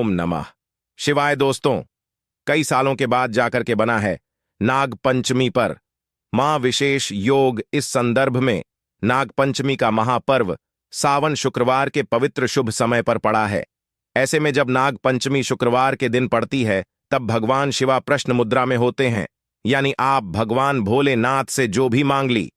ओम नमः शिवाय। दोस्तों, कई सालों के बाद जाकर के बना है नाग पंचमी पर मां विशेष योग। इस संदर्भ में नाग पंचमी का महापर्व सावन शुक्रवार के पवित्र शुभ समय पर पड़ा है। ऐसे में जब नाग पंचमी शुक्रवार के दिन पड़ती है, तब भगवान शिवा प्रश्न मुद्रा में होते हैं। यानी आप भगवान भोलेनाथ से जो भी मांग ली,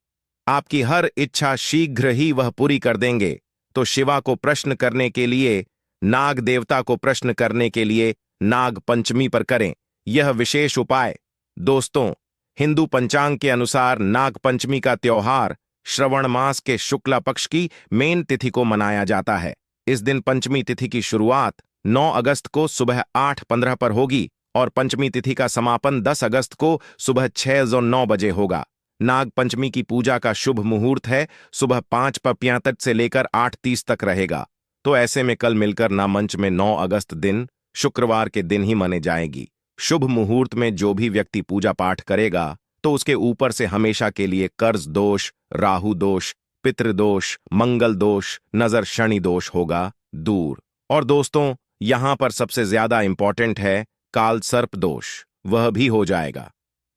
आपकी हर इच्छा शीघ्र ही वह पूरी कर देंगे। तो शिवा को प्रश्न करने के लिए, नाग देवता को प्रश्न करने के लिए नाग पंचमी पर करें यह विशेष उपाय। दोस्तों, हिंदू पंचांग के अनुसार नाग पंचमी का त्योहार श्रवण मास के शुक्ला पक्ष की मेन तिथि को मनाया जाता है। इस दिन पंचमी तिथि की शुरुआत 9 अगस्त को सुबह 8:15 पर होगी और पंचमी तिथि का समापन 10 अगस्त को सुबह 6:09 बजे होगा। नाग पंचमी की पूजा का शुभ मुहूर्त है सुबह 5:35 से लेकर 8:30 तक रहेगा। तो ऐसे में कल मिलकर ना मंच में 9 अगस्त दिन शुक्रवार के दिन ही मने जाएगी। शुभ मुहूर्त में जो भी व्यक्ति पूजा पाठ करेगा, तो उसके ऊपर से हमेशा के लिए कर्ज दोष, राहु दोष, पितृदोष, मंगल दोष, नजर शनि दोष होगा दूर। और दोस्तों, यहां पर सबसे ज्यादा इंपॉर्टेंट है काल सर्प दोष, वह भी हो जाएगा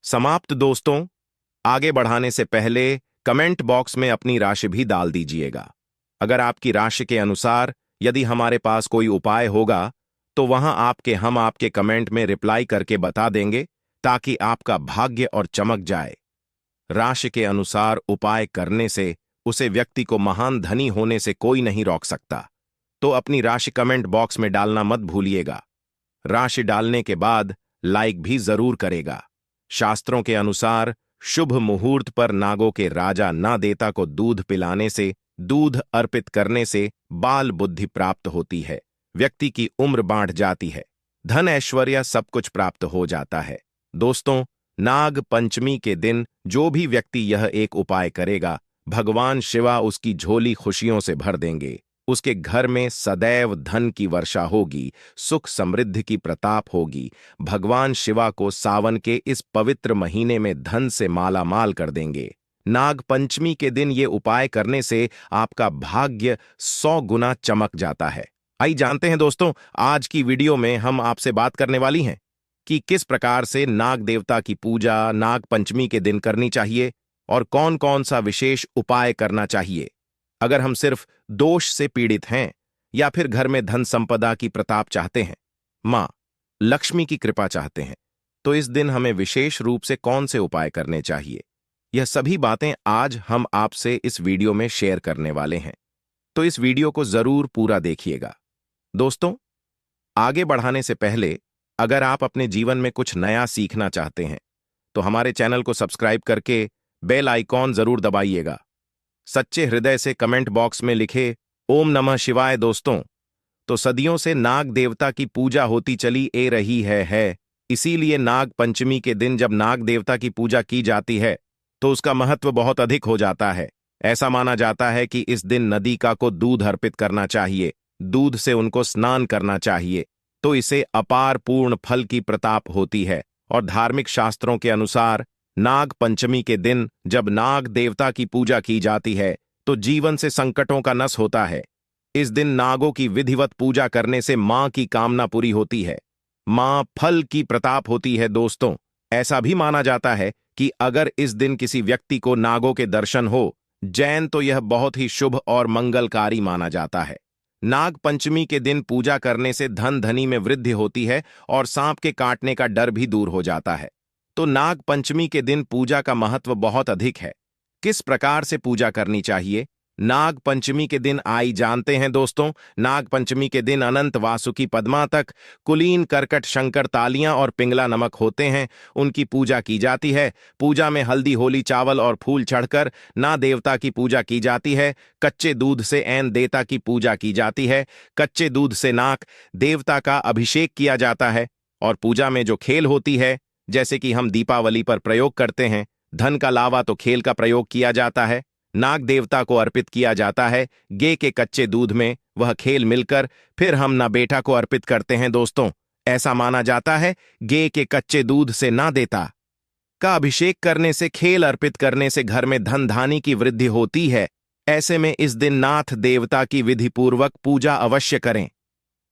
समाप्त। दोस्तों, आगे बढ़ाने से पहले कमेंट बॉक्स में अपनी राशि भी डाल दीजिएगा। अगर आपकी राशि के अनुसार यदि हमारे पास कोई उपाय होगा, तो वहां हम आपके कमेंट में रिप्लाई करके बता देंगे, ताकि आपका भाग्य और चमक जाए। राशि के अनुसार उपाय करने से उसे व्यक्ति को महान धनी होने से कोई नहीं रोक सकता। तो अपनी राशि कमेंट बॉक्स में डालना मत भूलिएगा। राशि डालने के बाद लाइक भी जरूर करेगा। शास्त्रों के अनुसार शुभ मुहूर्त पर नागों के राजा ना देता को दूध पिलाने से, दूध अर्पित करने से बाल बुद्धि प्राप्त होती है, व्यक्ति की उम्र बांट जाती है, धन ऐश्वर्य सब कुछ प्राप्त हो जाता है। दोस्तों, नाग पंचमी के दिन जो भी व्यक्ति यह एक उपाय करेगा, भगवान शिवा उसकी झोली खुशियों से भर देंगे। उसके घर में सदैव धन की वर्षा होगी, सुख समृद्धि की प्रताप होगी। भगवान शिवा को सावन के इस पवित्र महीने में धन से माला माल कर देंगे। नाग पंचमी के दिन ये उपाय करने से आपका भाग्य 100 गुना चमक जाता है। आइए जानते हैं दोस्तों, आज की वीडियो में हम आपसे बात करने वाली हैं कि किस प्रकार से नाग देवता की पूजा नाग पंचमी के दिन करनी चाहिए और कौन कौन सा विशेष उपाय करना चाहिए। अगर हम सिर्फ दोष से पीड़ित हैं या फिर घर में धन संपदा की प्रताप चाहते हैं, मां लक्ष्मी की कृपा चाहते हैं, तो इस दिन हमें विशेष रूप से कौन से उपाय करने चाहिए, यह सभी बातें आज हम आपसे इस वीडियो में शेयर करने वाले हैं। तो इस वीडियो को जरूर पूरा देखिएगा। दोस्तों, आगे बढ़ाने से पहले अगर आप अपने जीवन में कुछ नया सीखना चाहते हैं, तो हमारे चैनल को सब्सक्राइब करके बेल आइकॉन जरूर दबाइएगा। सच्चे हृदय से कमेंट बॉक्स में लिखे ओम नमः शिवाय। दोस्तों, तो सदियों से नाग देवता की पूजा होती चली ए रही है। इसीलिए नाग पंचमी के दिन जब नाग देवता की पूजा की जाती है, तो उसका महत्व बहुत अधिक हो जाता है। ऐसा माना जाता है कि इस दिन नदिका को दूध अर्पित करना चाहिए, दूध से उनको स्नान करना चाहिए, तो इसे अपार पूर्ण फल की प्रताप होती है। और धार्मिक शास्त्रों के अनुसार नाग पंचमी के दिन जब नाग देवता की पूजा की जाती है, तो जीवन से संकटों का नाश होता है। इस दिन नागों की विधिवत पूजा करने से मां की कामना पूरी होती है, मां फल की प्रताप होती है। दोस्तों, ऐसा भी माना जाता है कि अगर इस दिन किसी व्यक्ति को नागों के दर्शन हो जैन, तो यह बहुत ही शुभ और मंगलकारी माना जाता है। नाग पंचमी के दिन पूजा करने से धन धनी में वृद्धि होती है और सांप के काटने का डर भी दूर हो जाता है। तो नाग पंचमी के दिन पूजा का महत्व बहुत अधिक है। किस प्रकार से पूजा करनी चाहिए नाग पंचमी के दिन, आई जानते हैं। दोस्तों, नाग पंचमी के दिन अनंत वासुकी पद्मा तक कुलीन करकट शंकर तालियां और पिंगला नमक होते हैं, उनकी पूजा की जाती है। पूजा में हल्दी होली चावल और फूल चढ़कर ना देवता की पूजा की जाती है। कच्चे दूध से ऐन देवता की पूजा की जाती है। कच्चे दूध से नाग देवता का अभिषेक किया जाता है। और पूजा में जो खेल होती है, जैसे कि हम दीपावली पर प्रयोग करते हैं, धन का लावा, तो खेल का प्रयोग किया जाता है। नाग देवता को अर्पित किया जाता है गे के कच्चे दूध में, वह खेल मिलकर फिर हम ना बेटा को अर्पित करते हैं। दोस्तों, ऐसा माना जाता है गे के कच्चे दूध से ना देता का अभिषेक करने से, खेल अर्पित करने से घर में धन धानी की वृद्धि होती है। ऐसे में इस दिन नाथ देवता की विधिपूर्वक पूजा अवश्य करें।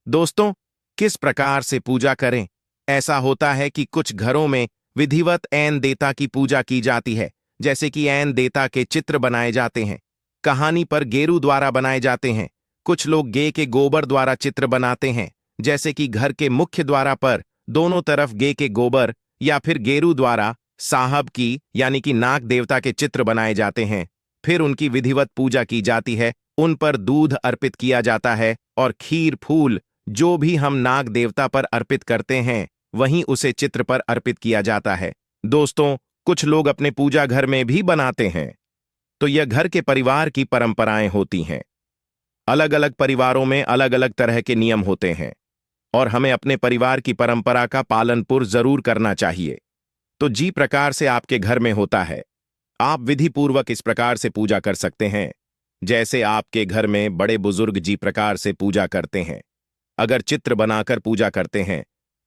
दोस्तों, किस प्रकार से पूजा करें? ऐसा होता है कि कुछ घरों में विधिवत ऐन देवता की पूजा की जाती है, जैसे कि ऐन देवता के चित्र बनाए जाते हैं, कहानी पर गेरू द्वारा बनाए जाते हैं। कुछ लोग गे के गोबर द्वारा चित्र बनाते हैं, जैसे कि घर के मुख्य द्वारा पर दोनों तरफ गे के गोबर या फिर गेरू द्वारा साहब की यानी कि नाग देवता के चित्र बनाए जाते हैं। फिर उनकी विधिवत पूजा की जाती है, उन पर दूध अर्पित किया जाता है और खीर फूल जो भी हम नाग देवता पर अर्पित करते हैं वहीं उसे चित्र पर अर्पित किया जाता है। दोस्तों, कुछ लोग अपने पूजा घर में भी बनाते हैं, तो यह घर के परिवार की परंपराएं होती हैं। अलग अलग परिवारों में अलग अलग तरह के नियम होते हैं और हमें अपने परिवार की परंपरा का पालन जरूर करना चाहिए। तो जी प्रकार से आपके घर में होता है, आप विधि पूर्वक इस प्रकार से पूजा कर सकते हैं जैसे आपके घर में बड़े बुजुर्ग जी प्रकार से पूजा करते हैं। अगर चित्र बनाकर पूजा करते हैं,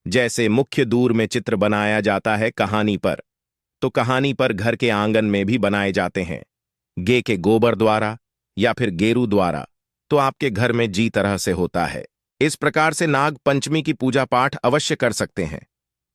जैसे मुख्य दूर में चित्र बनाया जाता है कहानी पर, तो कहानी पर घर के आंगन में भी बनाए जाते हैं, गे के गोबर द्वारा या फिर गेरू द्वारा, तो आपके घर में जी तरह से होता है। इस प्रकार से नाग पंचमी की पूजा पाठ अवश्य कर सकते हैं।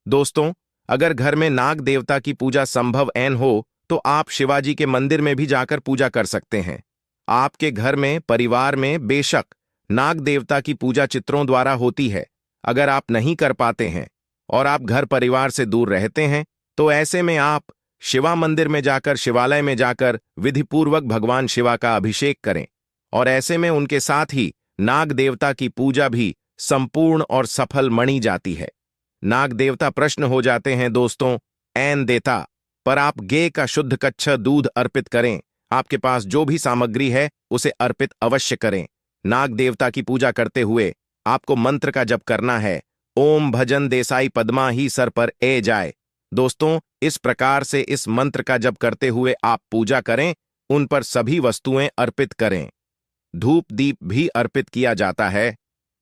दोस्तों, अगर घर में नाग देवता की पूजा संभव ऐन हो तो आप शिवाजी के मंदिर में भी जाकर पूजा कर सकते हैं। आपके घर में परिवार में बेशक नाग देवता की पूजा चित्रों द्वारा होती है। अगर आप नहीं कर पाते हैं और आप घर परिवार से दूर रहते हैं, तो ऐसे में आप शिवा मंदिर में जाकर शिवालय में जाकर विधिपूर्वक भगवान शिवा का अभिषेक करें और ऐसे में उनके साथ ही नाग देवता की पूजा भी संपूर्ण और सफल मनी जाती है। नाग देवता प्रश्न हो जाते हैं दोस्तों, ऐन देता पर आप गे का शुद्ध कच्चा दूध अर्पित करें। आपके पास जो भी सामग्री है उसे अर्पित अवश्य करें। नाग देवता की पूजा करते हुए आपको मंत्र का जप करना है, ओम भजन देसाई पद्मा ही सर पर ए जाए। दोस्तों, इस प्रकार से इस मंत्र का जप करते हुए आप पूजा करें, उन पर सभी वस्तुएं अर्पित करें। धूप दीप भी अर्पित किया जाता है,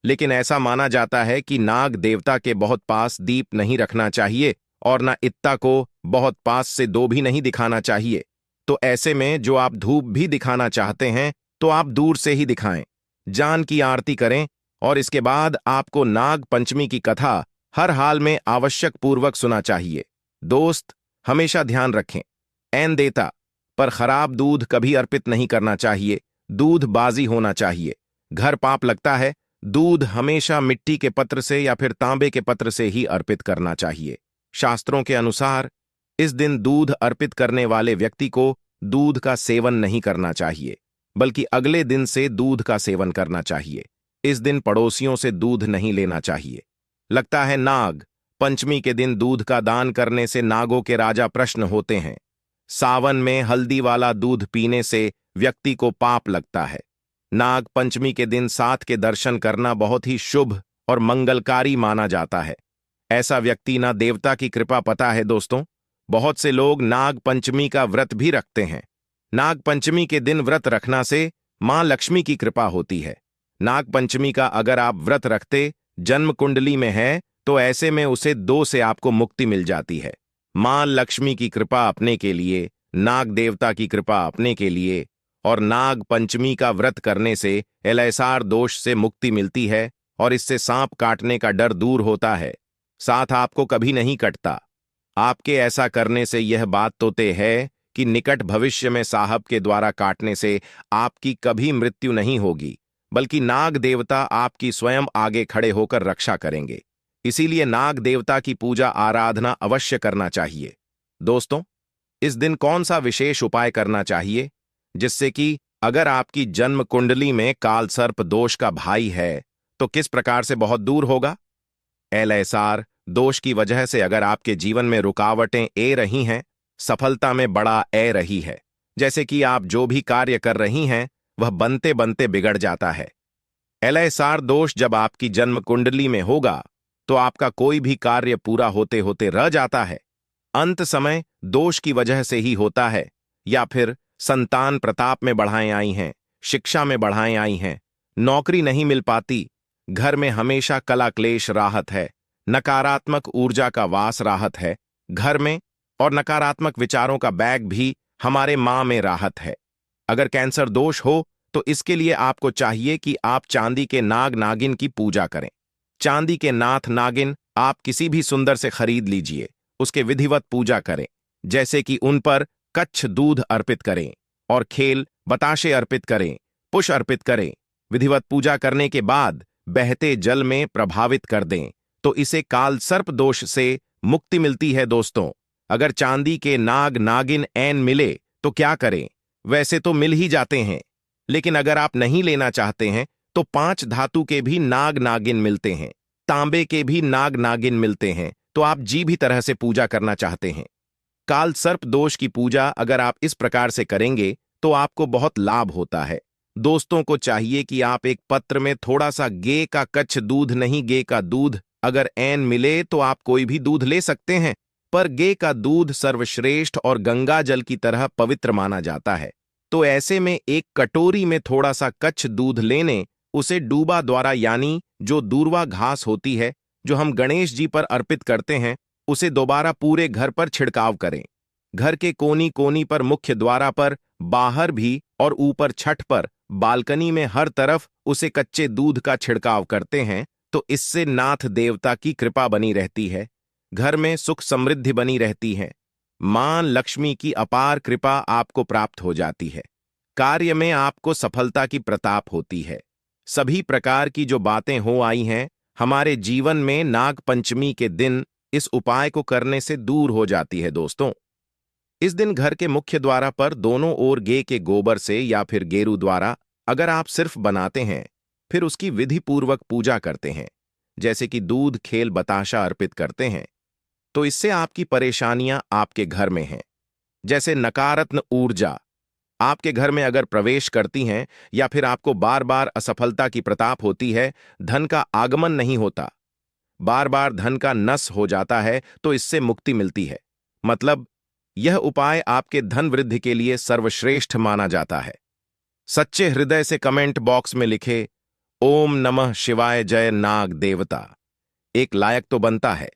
लेकिन ऐसा माना जाता है कि नाग देवता के बहुत पास दीप नहीं रखना चाहिए और ना इत्ता को बहुत पास से दो भी नहीं दिखाना चाहिए। तो ऐसे में जो आप धूप भी दिखाना चाहते हैं तो आप दूर से ही दिखाएं, जान की आरती करें और इसके बाद आपको नाग पंचमी की कथा हर हाल में आवश्यक पूर्वक सुना चाहिए। दोस्त, हमेशा ध्यान रखें, ऐन देता पर खराब दूध कभी अर्पित नहीं करना चाहिए। दूध बाजी होना चाहिए, घर पाप लगता है। दूध हमेशा मिट्टी के पत्र से या फिर तांबे के पत्र से ही अर्पित करना चाहिए। शास्त्रों के अनुसार इस दिन दूध अर्पित करने वाले व्यक्ति को दूध का सेवन नहीं करना चाहिए, बल्कि अगले दिन से दूध का सेवन करना चाहिए। इस दिन पड़ोसियों से दूध नहीं लेना चाहिए। लगता है नाग पंचमी के दिन दूध का दान करने से नागों के राजा प्रश्न होते हैं। सावन में हल्दी वाला दूध पीने से व्यक्ति को पाप लगता है। नाग पंचमी के दिन साथ के दर्शन करना बहुत ही शुभ और मंगलकारी माना जाता है। ऐसा व्यक्ति ना देवता की कृपा पाता है। दोस्तों, बहुत से लोग नाग पंचमी का व्रत भी रखते हैं। नाग पंचमी के दिन व्रत रखना से मां लक्ष्मी की कृपा होती है। नाग पंचमी का अगर आप व्रत रखते जन्म कुंडली में है तो ऐसे में उसे 2 से आपको मुक्ति मिल जाती है। मां लक्ष्मी की कृपा अपने के लिए, नाग देवता की कृपा अपने के लिए और नाग पंचमी का व्रत करने से एलएसआर दोष से मुक्ति मिलती है और इससे सांप काटने का डर दूर होता है। साथ आपको कभी नहीं कटता। आपके ऐसा करने से यह बात तो तय है कि निकट भविष्य में साहब के द्वारा काटने से आपकी कभी मृत्यु नहीं होगी, बल्कि नाग देवता आपकी स्वयं आगे खड़े होकर रक्षा करेंगे। इसीलिए नाग देवता की पूजा आराधना अवश्य करना चाहिए। दोस्तों, इस दिन कौन सा विशेष उपाय करना चाहिए जिससे कि अगर आपकी जन्म कुंडली में काल सर्प दोष का भाई है तो किस प्रकार से बहुत दूर होगा? एलएसआर दोष की वजह से अगर आपके जीवन में रुकावटें ए रही हैं, सफलता में बड़ा ए रही है, जैसे कि आप जो भी कार्य कर रही हैं वह बनते बनते बिगड़ जाता है। एलएसआर दोष जब आपकी जन्म कुंडली में होगा तो आपका कोई भी कार्य पूरा होते होते रह जाता है। अंत समय दोष की वजह से ही होता है, या फिर संतान प्रताप में बढ़ाएं आई हैं, शिक्षा में बढ़ाएं आई हैं, नौकरी नहीं मिल पाती, घर में हमेशा कला क्लेश राहत है, नकारात्मक ऊर्जा का वास राहत है घर में, और नकारात्मक विचारों का बैग भी हमारे मां में राहत है। अगर कैंसर दोष हो तो इसके लिए आपको चाहिए कि आप चांदी के नाग नागिन की पूजा करें। चांदी के नाथ नागिन आप किसी भी सुंदर से खरीद लीजिए, उसके विधिवत पूजा करें, जैसे कि उन पर कच्छ दूध अर्पित करें और खेल बताशे अर्पित करें, पुष्प अर्पित करें। विधिवत पूजा करने के बाद बहते जल में प्रभावित कर दें, तो इसे काल सर्प दोष से मुक्ति मिलती है दोस्तों। अगर चांदी के नाग नागिन ऐन मिले तो क्या करें? वैसे तो मिल ही जाते हैं, लेकिन अगर आप नहीं लेना चाहते हैं तो 5 धातु के भी नाग नागिन मिलते हैं, तांबे के भी नाग नागिन मिलते हैं, तो आप जी भी तरह से पूजा करना चाहते हैं। काल सर्प दोष की पूजा अगर आप इस प्रकार से करेंगे तो आपको बहुत लाभ होता है। दोस्तों को चाहिए कि आप एक पत्र में थोड़ा सा गे का कच्छ दूध, नहीं गे का दूध, अगर ऐन मिले तो आप कोई भी दूध ले सकते हैं, पर गे का दूध सर्वश्रेष्ठ और गंगा जल की तरह पवित्र माना जाता है। तो ऐसे में एक कटोरी में थोड़ा सा कच्छ दूध लेने, उसे डूबा द्वारा यानी जो दूर्वा घास होती है जो हम गणेश जी पर अर्पित करते हैं, उसे दोबारा पूरे घर पर छिड़काव करें। घर के कोनी कोनी पर, मुख्य द्वारा पर, बाहर भी और ऊपर छत पर, बालकनी में हर तरफ उसे कच्चे दूध का छिड़काव करते हैं, तो इससे नाथ देवता की कृपा बनी रहती है, घर में सुख समृद्धि बनी रहती है, मां लक्ष्मी की अपार कृपा आपको प्राप्त हो जाती है, कार्य में आपको सफलता की प्रताप होती है। सभी प्रकार की जो बातें हो आई हैं हमारे जीवन में नाग पंचमी के दिन इस उपाय को करने से दूर हो जाती है दोस्तों। इस दिन घर के मुख्य द्वारा पर दोनों ओर गे के गोबर से या फिर गेरू द्वारा अगर आप सिर्फ बनाते हैं, फिर उसकी विधि पूर्वक पूजा करते हैं, जैसे कि दूध खेल बताशा अर्पित करते हैं, तो इससे आपकी परेशानियां आपके घर में हैं, जैसे नकारात्मक ऊर्जा आपके घर में अगर प्रवेश करती हैं या फिर आपको बार बार असफलता की प्रताप होती है, धन का आगमन नहीं होता, बार बार धन का नस हो जाता है, तो इससे मुक्ति मिलती है। मतलब यह उपाय आपके धन वृद्धि के लिए सर्वश्रेष्ठ माना जाता है। सच्चे हृदय से कमेंट बॉक्स में लिखे ओम नमः शिवाय जय नाग देवता, एक लायक तो बनता है।